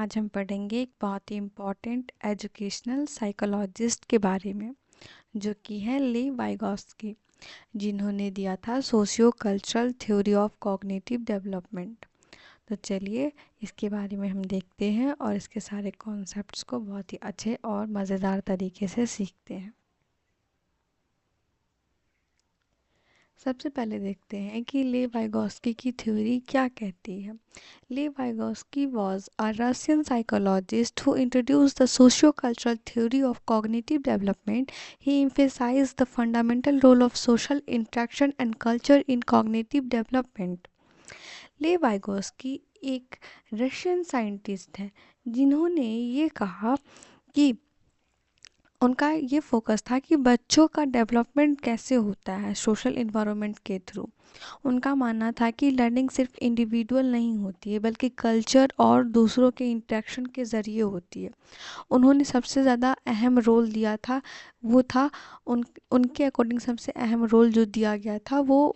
आज हम पढ़ेंगे एक बहुत ही इम्पॉर्टेंट एजुकेशनल साइकोलॉजिस्ट के बारे में, जो कि है ली वाइगोस्की, जिन्होंने दिया था socio cultural theory of cognitive development. तो चलिए इसके बारे में हम देखते हैं और इसके सारे कॉन्सेप्ट्स को बहुत ही अच्छे और मज़ेदार तरीके से सीखते हैं। सबसे पहले देखते हैं कि ली वाइगोस्की की थ्योरी क्या कहती है। Lev Vygotsky was a Russian psychologist who introduced the socio-cultural theory of cognitive development. He emphasized the fundamental role of social interaction and culture in cognitive development. लेव वाइगोस्की एक रशियन साइंटिस्ट हैं, जिन्होंने ये कहा कि उनका ये फोकस था कि बच्चों का डेवलपमेंट कैसे होता है सोशल इन्वायरमेंट के थ्रू। उनका मानना था कि लर्निंग सिर्फ इंडिविजुअल नहीं होती है, बल्कि कल्चर और दूसरों के इंटरेक्शन के ज़रिए होती है। उन्होंने सबसे ज़्यादा अहम रोल दिया था, वो था उनके अकॉर्डिंग सबसे अहम रोल जो दिया गया था वो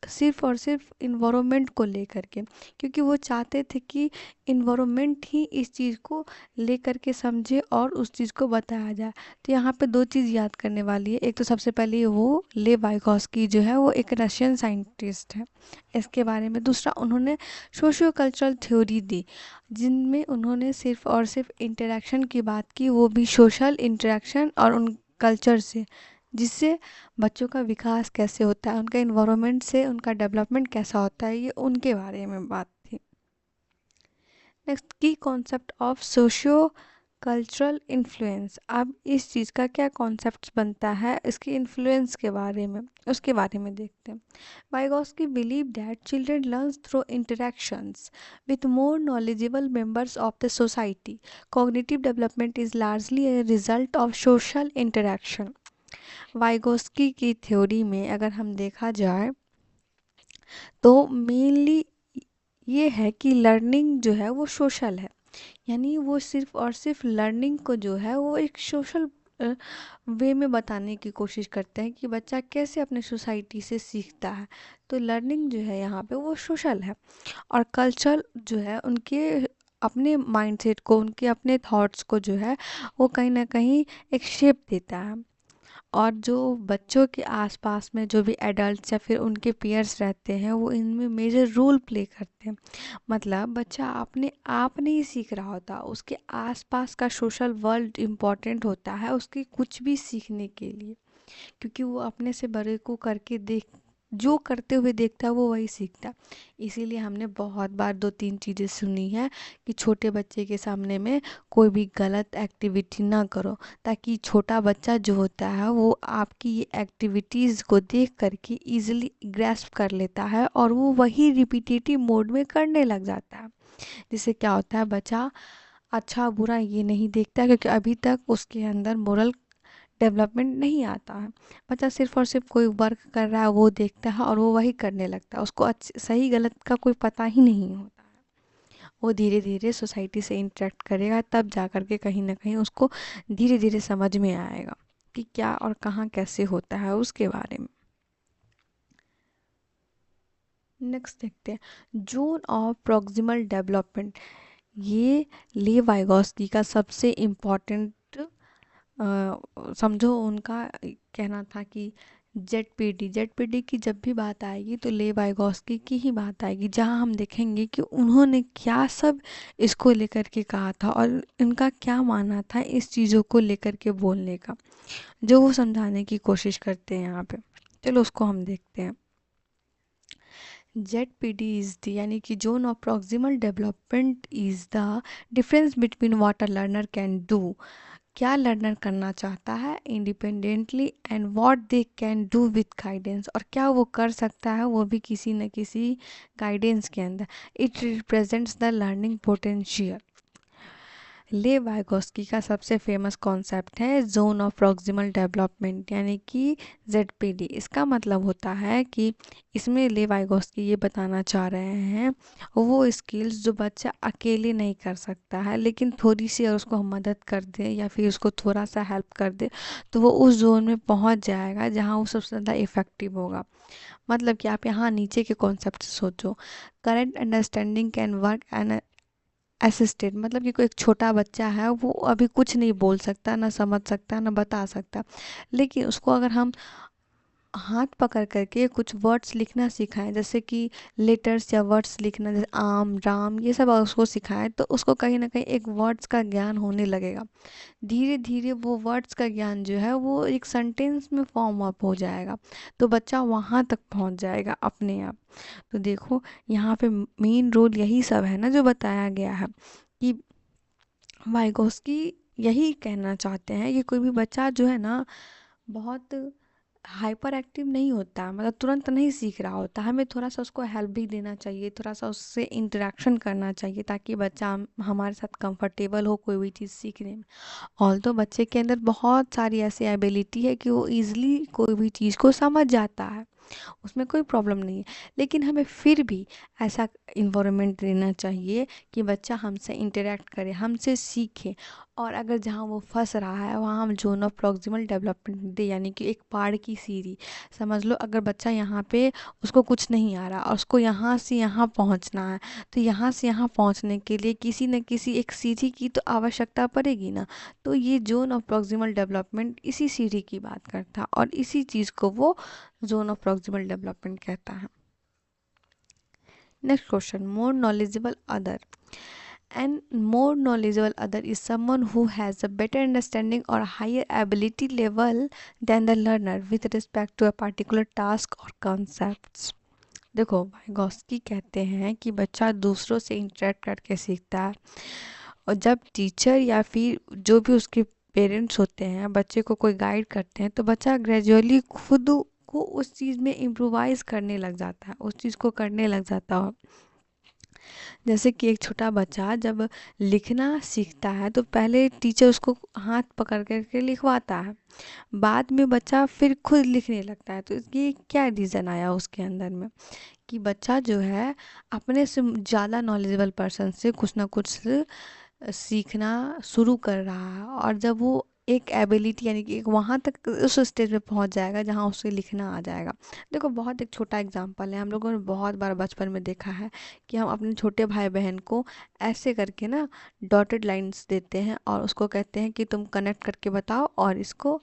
सिर्फ़ और सिर्फ इन्वायरमेंट को लेकर के, क्योंकि वो चाहते थे कि इन्वायरमेंट ही इस चीज़ को लेकर के समझे और उस चीज़ को बताया जाए। तो यहाँ पे दो चीज़ याद करने वाली है। एक तो सबसे पहले वो लेव वाइगोस्की जो है वो एक रशियन साइंटिस्ट है, इसके बारे में। दूसरा, उन्होंने सोशियो कल्चरल थ्योरी दी, जिनमें उन्होंने सिर्फ और सिर्फ इंटरेक्शन की बात की, वो भी सोशल इंटरेक्शन और उन कल्चर से, जिससे बच्चों का विकास कैसे होता है, उनका इन्वायरमेंट से उनका डेवलपमेंट कैसा होता है, ये उनके बारे में बात थी। नेक्स्ट, की concept of socio cultural influence. अब इस चीज़ का क्या कॉन्सेप्ट बनता है, इसके इन्फ्लुएंस के बारे में, उसके बारे में देखते हैं। Vygotsky believe that children learns through interactions with more knowledgeable members of the society. Cognitive development is largely a result of social interaction. Vygotsky की थ्योरी में अगर हम देखा जाए तो मेनली ये है कि लर्निंग जो है वो सोशल है, यानी वो सिर्फ और सिर्फ लर्निंग को जो है वो एक सोशल वे में बताने की कोशिश करते हैं कि बच्चा कैसे अपने सोसाइटी से सीखता है। तो लर्निंग जो है यहाँ पे वो सोशल है, और कल्चर जो है उनके अपने माइंडसेट को, उनके अपने थॉट्स को जो है वो कहीं ना कहीं एक शेप देता है। और जो बच्चों के आसपास में जो भी एडल्ट्स या फिर उनके पीयर्स रहते हैं वो इनमें मेजर रोल प्ले करते हैं। मतलब बच्चा अपने आप नहीं सीख रहा होता, उसके आसपास का सोशल वर्ल्ड इम्पॉर्टेंट होता है उसके कुछ भी सीखने के लिए, क्योंकि वो अपने से बड़े को करके देख, जो करते हुए देखता है वो वही सीखता है। इसीलिए हमने बहुत बार दो तीन चीज़ें सुनी है कि छोटे बच्चे के सामने में कोई भी गलत एक्टिविटी ना करो, ताकि छोटा बच्चा जो होता है वो आपकी ये एक्टिविटीज़ को देख करके ईजिली ग्रैस्प कर लेता है और वो वही रिपीटेटिव मोड में करने लग जाता है। जिससे क्या होता है, बच्चा अच्छा बुरा ये नहीं देखता, क्योंकि अभी तक उसके अंदर मोरल डेवलपमेंट नहीं आता है। बच्चा सिर्फ और सिर्फ कोई वर्क कर रहा है वो देखता है और वो वही करने लगता है, उसको सही गलत का कोई पता ही नहीं होता है। वो धीरे धीरे सोसाइटी से इंटरेक्ट करेगा, तब जा कर के कहीं ना कहीं उसको धीरे धीरे समझ में आएगा कि क्या और कहाँ कैसे होता है उसके बारे में। नेक्स्ट देखते हैं जोन ऑफ प्रॉक्सिमल डेवलपमेंट। ये ली वाइगोस्की का सबसे इम्पॉर्टेंट, समझो उनका कहना था कि जेड पी डी की जब भी बात आएगी तो ले वाइगोस्की की ही बात आएगी, जहां हम देखेंगे कि उन्होंने क्या सब इसको लेकर के कहा था और इनका क्या मानना था इस चीज़ों को लेकर के बोलने का, जो वो समझाने की कोशिश करते हैं यहाँ पे। चलो उसको हम देखते हैं। ZPD इज द, यानी कि zone of proximal development is the difference between what a learner can do, क्या लर्नर करना चाहता है independently, and what they can do with guidance, और क्या वो कर सकता है वो भी किसी न किसी गाइडेंस के अंदर। It represents the learning potential. ले वाइगोस्की का सबसे फेमस कॉन्सेप्ट है जोन ऑफ प्रॉक्सिमल डेवलपमेंट, यानी कि ZPD। इसका मतलब होता है कि इसमें ले वाइगोस्की ये बताना चाह रहे हैं वो स्किल्स जो बच्चा अकेले नहीं कर सकता है, लेकिन थोड़ी सी अगर उसको हम मदद कर दें या फिर उसको थोड़ा सा हेल्प कर दें तो वो उस जोन में पहुंच जाएगा जहां वो सबसे ज़्यादा इफ़ेक्टिव होगा। मतलब कि आप यहाँ नीचे के कॉन्सेप्ट सोचो, current understanding can work assisted, मतलब कि कोई एक छोटा बच्चा है, वो अभी कुछ नहीं बोल सकता, ना समझ सकता, ना बता सकता, लेकिन उसको अगर हम हाथ पकड़ करके कुछ वर्ड्स लिखना सिखाएं, जैसे कि लेटर्स या वर्ड्स लिखना, जैसे आम, राम, ये सब अगर उसको सिखाएं, तो उसको कहीं ना कहीं एक वर्ड्स का ज्ञान होने लगेगा। धीरे धीरे वो वर्ड्स का ज्ञान जो है वो एक सेंटेंस में फॉर्म अप हो जाएगा, तो बच्चा वहाँ तक पहुँच जाएगा अपने आप। तो देखो, यहाँ पे मेन रोल यही सब है ना जो बताया गया है, कि वाइगोस्की यही कहना चाहते हैं कि कोई भी बच्चा जो है ना बहुत हाइपर एक्टिव नहीं होता, मतलब तुरंत नहीं सीख रहा होता, हमें थोड़ा सा उसको हेल्प भी देना चाहिए, थोड़ा सा उससे इंटरेक्शन करना चाहिए, ताकि बच्चा हमारे साथ कंफर्टेबल हो कोई भी चीज़ सीखने में। ऑल्दो बच्चे के अंदर बहुत सारी ऐसी एबिलिटी है कि वो ईजिली कोई भी चीज़ को समझ जाता है, उसमें कोई प्रॉब्लम नहीं है, लेकिन हमें फिर भी ऐसा इन्वायरमेंट देना चाहिए कि बच्चा हमसे इंटरेक्ट करे, हमसे सीखे, और अगर जहाँ वो फंस रहा है वहाँ हम जोन ऑफ प्रॉक्सिमल डेवलपमेंट दे, यानी कि एक पहाड़ की सीढ़ी समझ लो। अगर बच्चा यहाँ पे उसको कुछ नहीं आ रहा और उसको यहाँ से यहाँ पहुँचना है, तो यहाँ से यहाँ पहुँचने के लिए किसी न किसी एक सीढ़ी की तो आवश्यकता पड़ेगी ना। तो ये जोन ऑफ प्रॉक्सिमल डेवलपमेंट इसी सीढ़ी की बात करता है, और इसी चीज़ को वो जोन ऑफ प्रॉक्सिमल डेवलपमेंट कहता है। Next question, more knowledgeable other. An more knowledgeable other is someone who has a better understanding or higher ability level than the learner with respect to a particular task or concepts. देखो, Vygotsky कहते हैं कि बच्चा दूसरों से interact करके सीखता है, और जब टीचर या फिर जो भी उसके पेरेंट्स होते हैं बच्चे को कोई गाइड करते हैं, तो बच्चा ग्रेजुअली खुद को उस चीज़ में इम्प्रोवाइज़ करने लग जाता है, उस चीज़ को करने लग जाता है। जैसे कि एक छोटा बच्चा जब लिखना सीखता है, तो पहले टीचर उसको हाथ पकड़ करके लिखवाता है, बाद में बच्चा फिर खुद लिखने लगता है। तो ये क्या रीज़न आया उसके अंदर में, कि बच्चा जो है अपने से ज़्यादा नॉलेजेबल पर्सन से कुछ ना कुछ सीखना शुरू कर रहा है, और जब वो एक एबिलिटी यानी कि एक वहाँ तक उस स्टेज पे पहुँच जाएगा जहाँ उसे लिखना आ जाएगा। देखो, बहुत एक छोटा एग्जांपल है, हम लोगों ने बहुत बार बचपन में देखा है कि हम अपने छोटे भाई बहन को ऐसे करके ना डॉटेड लाइंस देते हैं, और उसको कहते हैं कि तुम कनेक्ट करके बताओ और इसको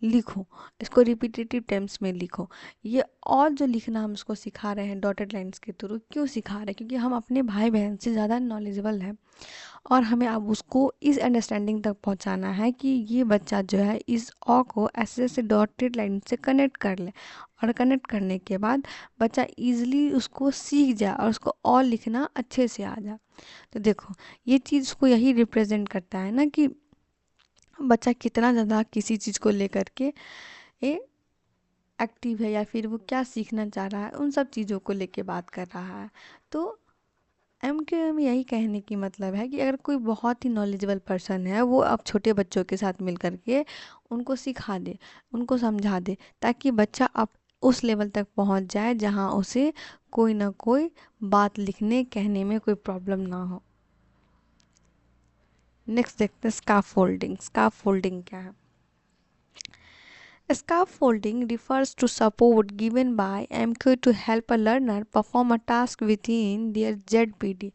लिखो, इसको रिपीटेटिव टाइम्स में लिखो। ये और जो लिखना हम उसको सिखा रहे हैं डॉटेड लाइंस के थ्रू, क्यों सिखा रहे हैं? क्योंकि हम अपने भाई बहन से ज़्यादा नॉलेजेबल हैं, और हमें अब उसको इस अंडरस्टैंडिंग तक पहुंचाना है कि ये बच्चा जो है इस अ को ऐसे ऐसे डॉटेड लाइन से कनेक्ट कर ले, और कनेक्ट करने के बाद बच्चा इजीली उसको सीख जाए और उसको और लिखना अच्छे से आ जाए। तो देखो, ये चीज़ को यही रिप्रेजेंट करता है ना कि बच्चा कितना ज़्यादा किसी चीज़ को लेकर के ए एक्टिव है, या फिर वो क्या सीखना चाह रहा है, उन सब चीज़ों को लेके बात कर रहा है। तो एम के में यही कहने की मतलब है कि अगर कोई बहुत ही नॉलेजेबल पर्सन है, वो अब छोटे बच्चों के साथ मिल करके उनको सिखा दे, उनको समझा दे, ताकि बच्चा अब उस लेवल तक पहुंच जाए जहां उसे कोई ना कोई बात लिखने कहने में कोई प्रॉब्लम ना हो। नेक्स्ट देखते हैं स्काफोल्डिंग। स्काफोल्डिंग क्या है? Scaffolding refers to support given by MQ to help a learner perform a task within their ZPD.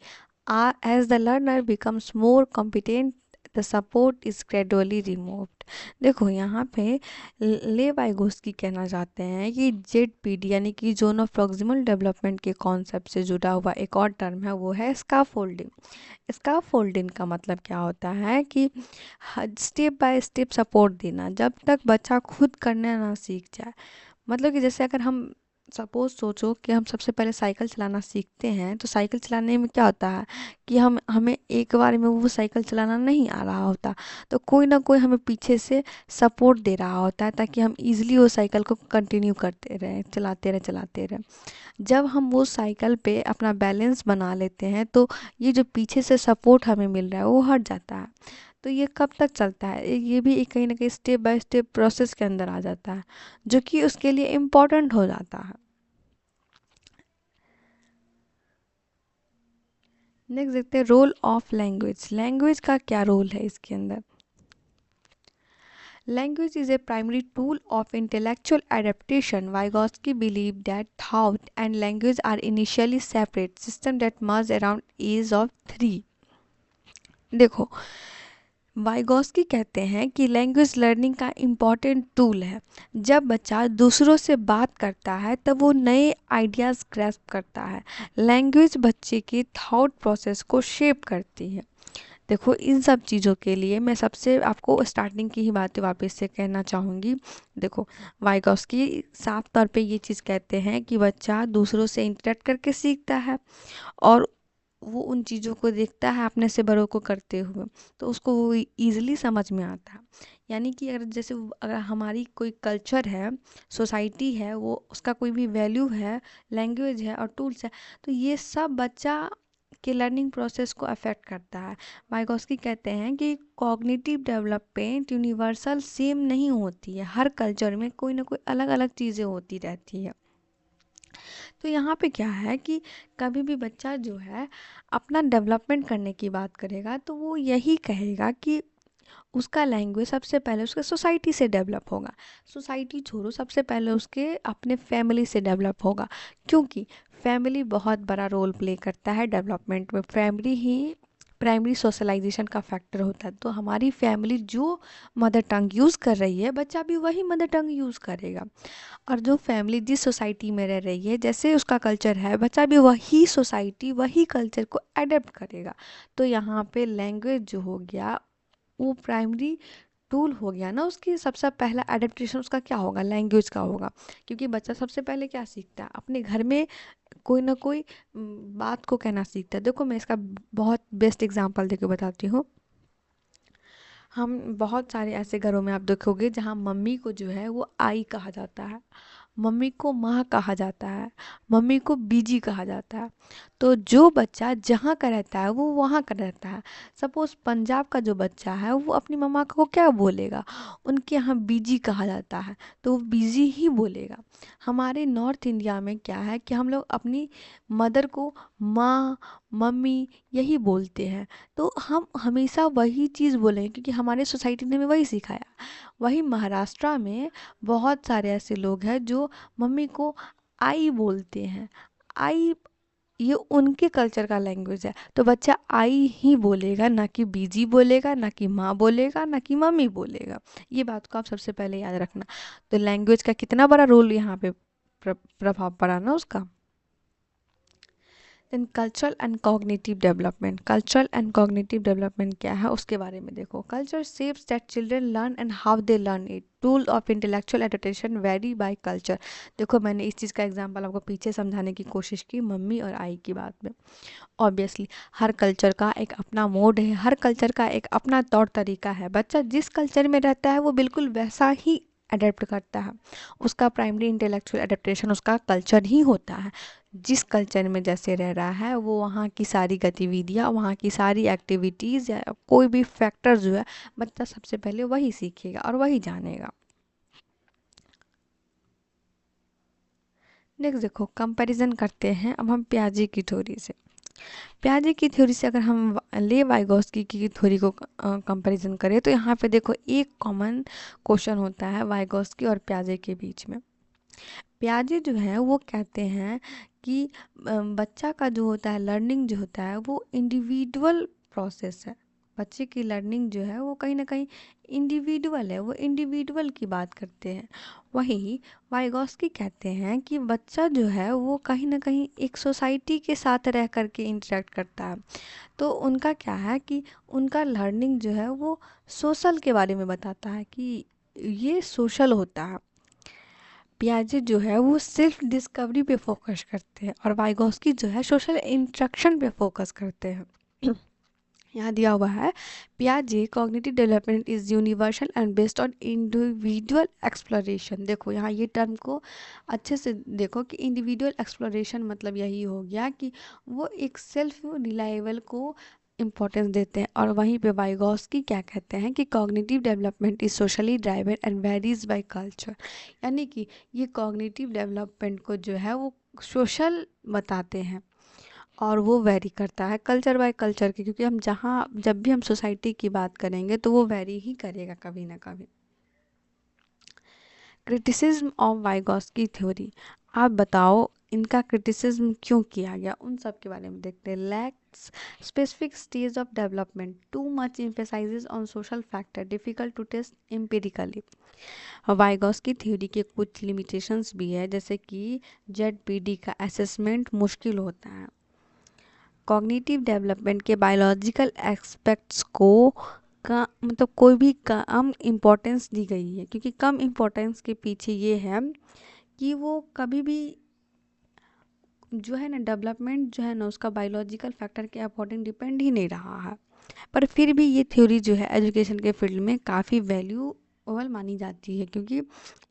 As the learner becomes more competent, the support is gradually removed. देखो, यहाँ पे ले Vygotsky कहना चाहते हैं कि ZPD यानी कि जोन ऑफ प्रॉक्सिमल डेवलपमेंट के कॉन्सेप्ट से जुड़ा हुआ एक और टर्म है, वो है स्काफोल्डिंग। स्काफोल्डिंग का मतलब क्या होता है कि स्टेप बाय स्टेप सपोर्ट देना, जब तक बच्चा खुद करना ना सीख जाए। मतलब कि जैसे अगर हम सपोज सोचो कि हम सबसे पहले साइकिल चलाना सीखते हैं, तो साइकिल चलाने में क्या होता है कि हमें एक बार में वो साइकिल चलाना नहीं आ रहा होता, तो कोई ना कोई हमें पीछे से सपोर्ट दे रहा होता है, ताकि हम इजीली वो साइकिल को कंटिन्यू करते रहें, चलाते रहें। जब हम वो साइकिल पे अपना बैलेंस बना लेते हैं, तो ये जो पीछे से सपोर्ट हमें मिल रहा है वो हट जाता है। तो ये कब तक चलता है? ये भी एक कहीं ना कहीं स्टेप बाय स्टेप प्रोसेस के अंदर आ जाता है, जो कि उसके लिए इम्पोर्टेंट हो जाता है। नेक्स्ट देखते हैं रोल ऑफ लैंग्वेज। लैंग्वेज का क्या रोल है इसके अंदर? Language is a primary tool of intellectual adaptation. Vygotsky believed that thought and language are initially separate systems that merged around age of 3. देखो, वाइगॉस्की कहते हैं कि लैंग्वेज लर्निंग का इम्पॉर्टेंट टूल है। जब बच्चा दूसरों से बात करता है तब वो नए आइडियाज़ ग्रैस्प करता है। लैंग्वेज बच्चे के थॉट प्रोसेस को शेप करती है। देखो, इन सब चीज़ों के लिए मैं सबसे आपको स्टार्टिंग की ही बातें वापस से कहना चाहूँगी। देखो, वाइगॉस्की साफ तौर पे ये चीज़ कहते हैं कि बच्चा दूसरों से इंटरेक्ट करके सीखता है, और वो उन चीज़ों को देखता है अपने से बड़ों को करते हुए, तो उसको वो ईज़िली समझ में आता है। यानी कि अगर जैसे अगर हमारी कोई कल्चर है, सोसाइटी है, वो उसका कोई भी वैल्यू है, लैंग्वेज है और टूल्स है, तो ये सब बच्चा के लर्निंग प्रोसेस को अफेक्ट करता है। वाइगॉस्की कहते हैं कि कॉग्निटिव डेवलपमेंट यूनिवर्सल सेम नहीं होती है, हर कल्चर में कोई ना कोई अलग अलग चीज़ें होती रहती है। तो यहाँ पे क्या है कि कभी भी बच्चा जो है अपना डेवलपमेंट करने की बात करेगा तो वो यही कहेगा कि उसका लैंग्वेज सबसे पहले उसके सोसाइटी से डेवलप होगा। सोसाइटी छोड़ो, सबसे पहले उसके अपने फैमिली से डेवलप होगा, क्योंकि फैमिली बहुत बड़ा रोल प्ले करता है डेवलपमेंट में। फैमिली ही प्राइमरी सोशलाइजेशन का फैक्टर होता है। तो हमारी फैमिली जो मदर टंग यूज़ कर रही है, बच्चा भी वही मदर टंग यूज़ करेगा। और जो फैमिली जिस सोसाइटी में रह रही है, जैसे उसका कल्चर है, बच्चा भी वही सोसाइटी वही कल्चर को अडेप्ट करेगा। तो यहाँ पे लैंग्वेज जो हो गया वो प्राइमरी टूल हो गया ना, उसकी सबसे पहला एडेप्टेशन उसका क्या होगा, लैंग्वेज का होगा। क्योंकि बच्चा सबसे पहले क्या सीखता है, अपने घर में कोई ना कोई बात को कहना सीखता है। देखो, मैं इसका बहुत बेस्ट एग्जांपल देके बताती हूँ। हम बहुत सारे ऐसे घरों में आप देखोगे जहाँ मम्मी को जो है वो आई कहा जाता है, मम्मी को माँ कहा जाता है, मम्मी को बीजी कहा जाता है। तो जो बच्चा जहाँ का रहता है वो वहाँ का रहता है। सपोज़ पंजाब का जो बच्चा है वो अपनी मम्मा को क्या बोलेगा, उनके यहाँ बीजी कहा जाता है तो वो बीजी ही बोलेगा। हमारे नॉर्थ इंडिया में क्या है कि हम लोग अपनी मदर को माँ, मम्मी यही बोलते हैं। तो हम हमेशा वही चीज़ बोलेंगे क्योंकि हमारे सोसाइटी ने हमें वही सिखाया। वही महाराष्ट्र में बहुत सारे ऐसे लोग हैं जो मम्मी को आई बोलते हैं। आई, ये उनके कल्चर का लैंग्वेज है। तो बच्चा आई ही बोलेगा, ना कि बीजी बोलेगा, ना कि माँ बोलेगा, ना कि मम्मी बोलेगा। ये बात को आप सबसे पहले याद रखना। तो लैंग्वेज का कितना बड़ा रोल यहाँ पे प्रभाव पड़ा ना उसका। Then cultural and cognitive development. Cultural and cognitive development क्या है उसके बारे में देखो। Culture shapes that children learn and how they learn it. Tool of intellectual adaptation vary by culture. देखो, मैंने इस चीज़ का एग्जांपल आपको पीछे समझाने की कोशिश की मम्मी और आई की बात में। ऑब्वियसली हर कल्चर का एक अपना मोड है, हर कल्चर का एक अपना तौर तरीका है। बच्चा जिस कल्चर में रहता है वो बिल्कुल वैसा ही अडेप्ट करता है। उसका प्राइमरी इंटेलेक्चुअल एडेप्टेशन उसका कल्चर ही होता है। जिस कल्चर में जैसे रह रहा है वो वहाँ की सारी गतिविधियाँ, वहाँ की सारी एक्टिविटीज़ या कोई भी फैक्टर जो है, बच्चा सबसे पहले वही सीखेगा और वही जानेगा। नेक्स्ट देखो, कंपैरिजन करते हैं अब हम पियाजे की थ्योरी से। पियाजे की थ्योरी से अगर हम ले वाइगॉस्की की थ्योरी को कंपैरिजन करें तो यहाँ पे देखो एक कॉमन क्वेश्चन होता है वाइगॉस्की और पियाजे के बीच में। पियाजे जो है वो कहते हैं कि बच्चा का जो होता है लर्निंग जो होता है वो इंडिविजुअल प्रोसेस है। बच्चे की लर्निंग जो है वो कहीं ना कहीं इंडिविजुअल है, वो इंडिविजुअल की बात करते हैं। वहीं वाइगॉस्की कहते हैं कि बच्चा जो है वो कहीं ना कहीं एक सोसाइटी के साथ रह करके इंटरेक्ट करता है। तो उनका क्या है कि उनका लर्निंग जो है वो सोशल के बारे में बताता है कि ये सोशल होता है। पियाजे जो है वो सेल्फ डिस्कवरी पे फोकस करते हैं और वाइगॉस्की जो है सोशल इंटरेक्शन पे फोकस करते हैं। यहाँ दिया हुआ है, पियाजे cognitive development is universal and based on individual exploration. देखो यहाँ ये टर्म को अच्छे से देखो कि इंडिविजुअल एक्सप्लोरेशन मतलब यही हो गया कि वो एक सेल्फ रिलायबल को इम्पोर्टेंस देते हैं। और वहीं पे वाइगॉस्की क्या कहते हैं कि cognitive development is socially driven and varies by culture. यानी कि ये कॉग्निटिव डेवलपमेंट को जो है वो सोशल बताते हैं और वो वेरी करता है कल्चर बाय कल्चर की, क्योंकि हम जहाँ जब भी हम सोसाइटी की बात करेंगे तो वो वेरी ही करेगा कभी ना कभी। Criticism of Vygotsky theory. आप बताओ इनका क्रिटिसिज्म क्यों किया गया, उन सब के बारे में देखते हैं। Lacks specific stage of development, too much emphasises on social factor, difficult to test empirically. Vygotsky theory के कुछ लिमिटेशंस भी है, जैसे कि जेडपीडी का असेसमेंट मुश्किल होता है। कॉग्निटिव डेवलपमेंट के बायोलॉजिकल एस्पेक्ट्स को का मतलब कोई भी कम इम्पोर्टेंस दी गई है, क्योंकि कम इम्पोर्टेंस के पीछे ये है कि वो कभी भी जो है ना डेवलपमेंट जो है ना उसका बायोलॉजिकल फैक्टर के अकॉर्डिंग डिपेंड ही नहीं रहा है। पर फिर भी ये थ्योरी जो है एजुकेशन के फील्ड में काफ़ी वैल्यूएबल मानी जाती है, क्योंकि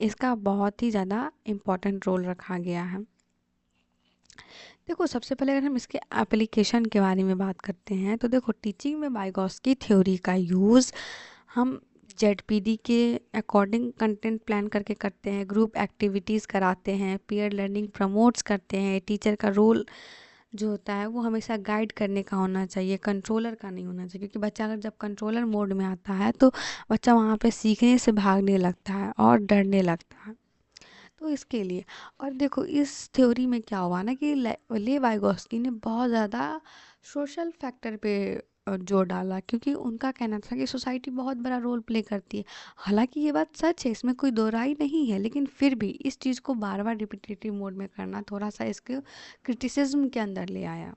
इसका बहुत ही ज़्यादा इम्पोर्टेंट रोल रखा गया है। देखो, सबसे पहले अगर हम इसके एप्लीकेशन के बारे में बात करते हैं तो देखो, टीचिंग में वाइगॉस्की थ्योरी का यूज़ हम जेडपीडी के अकॉर्डिंग कंटेंट प्लान करके करते हैं, ग्रुप एक्टिविटीज़ कराते हैं, पीयर लर्निंग प्रमोट्स करते हैं। टीचर का रोल जो होता है वो हमेशा गाइड करने का होना चाहिए, कंट्रोलर का नहीं होना चाहिए, क्योंकि बच्चा अगर जब कंट्रोलर मोड में आता है तो बच्चा वहाँ पे सीखने से भागने लगता है और डरने लगता है। तो इसके लिए, और देखो इस थ्योरी में क्या हुआ ना कि ले वाइगॉस्की ने बहुत ज़्यादा सोशल फैक्टर पे जोर डाला, क्योंकि उनका कहना था कि सोसाइटी बहुत बड़ा रोल प्ले करती है। हालांकि ये बात सच है, इसमें कोई दो राय नहीं है, लेकिन फिर भी इस चीज़ को बार बार रिपीटेटिव मोड में करना थोड़ा सा इसके क्रिटिसिज्म के अंदर ले आया।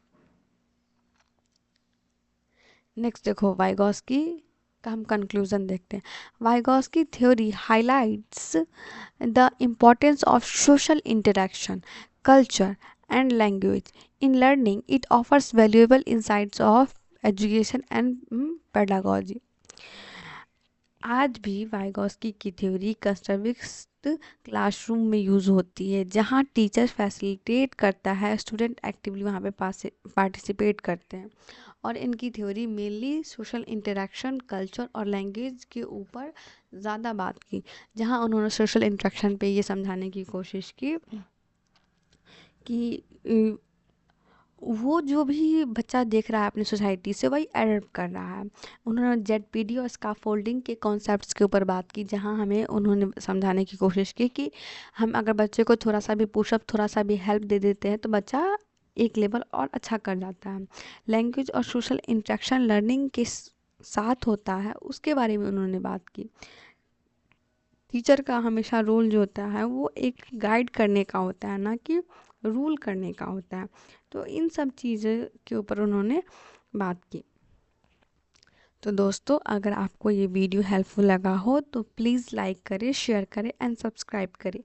नेक्स्ट देखो, वाइगॉस्की का हम कंक्लूजन देखते हैं। Vygotsky theory highlights the importance of social interaction, culture, and language in learning. It offers valuable insights of education and pedagogy. आज भी वाइगॉस्की की थ्योरी कंस्ट्रक्टिविस्ट क्लासरूम में यूज़ होती है, जहाँ टीचर फैसिलिटेट करता है, स्टूडेंट एक्टिवली वहाँ पे पार्टिसिपेट करते हैं। और इनकी theory mainly social interaction, culture और लैंग्वेज के ऊपर ज़्यादा बात की, जहाँ उन्होंने सोशल इंटरेक्शन पे ये समझाने की कोशिश की कि वो जो भी बच्चा देख रहा है अपनी सोसाइटी से वही एडप्ट कर रहा है। उन्होंने जेडपीडी और स्काफोल्डिंग के कॉन्सेप्ट्स के ऊपर बात की, जहाँ हमें उन्होंने समझाने की कोशिश की कि हम अगर बच्चे को थोड़ा सा भी पुशअप, थोड़ा सा भी हेल्प दे देते हैं तो बच्चा एक लेवल और अच्छा कर जाता है। लैंग्वेज और सोशल इंटरेक्शन लर्निंग के साथ होता है, उसके बारे में उन्होंने बात की। टीचर का हमेशा रोल जो होता है वो एक गाइड करने का होता है, ना कि रूल करने का होता है। तो इन सब चीज़ों के ऊपर उन्होंने बात की। तो दोस्तों, अगर आपको ये वीडियो हेल्पफुल लगा हो तो प्लीज़ लाइक करें, शेयर करें एंड सब्सक्राइब करें।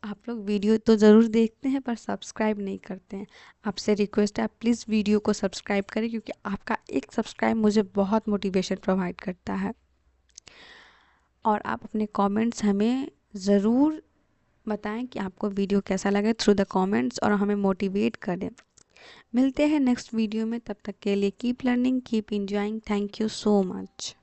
आप लोग वीडियो तो ज़रूर देखते हैं पर सब्सक्राइब नहीं करते हैं। आपसे रिक्वेस्ट है, आप प्लीज़ वीडियो को सब्सक्राइब करें, क्योंकि आपका एक सब्सक्राइब मुझे बहुत मोटिवेशन प्रोवाइड करता है। और आप अपने कमेंट्स हमें ज़रूर बताएं कि आपको वीडियो कैसा लगे थ्रू द कमेंट्स, और हमें मोटिवेट करें। मिलते हैं नेक्स्ट वीडियो में, तब तक के लिए keep learning, keep enjoying. Thank you so much.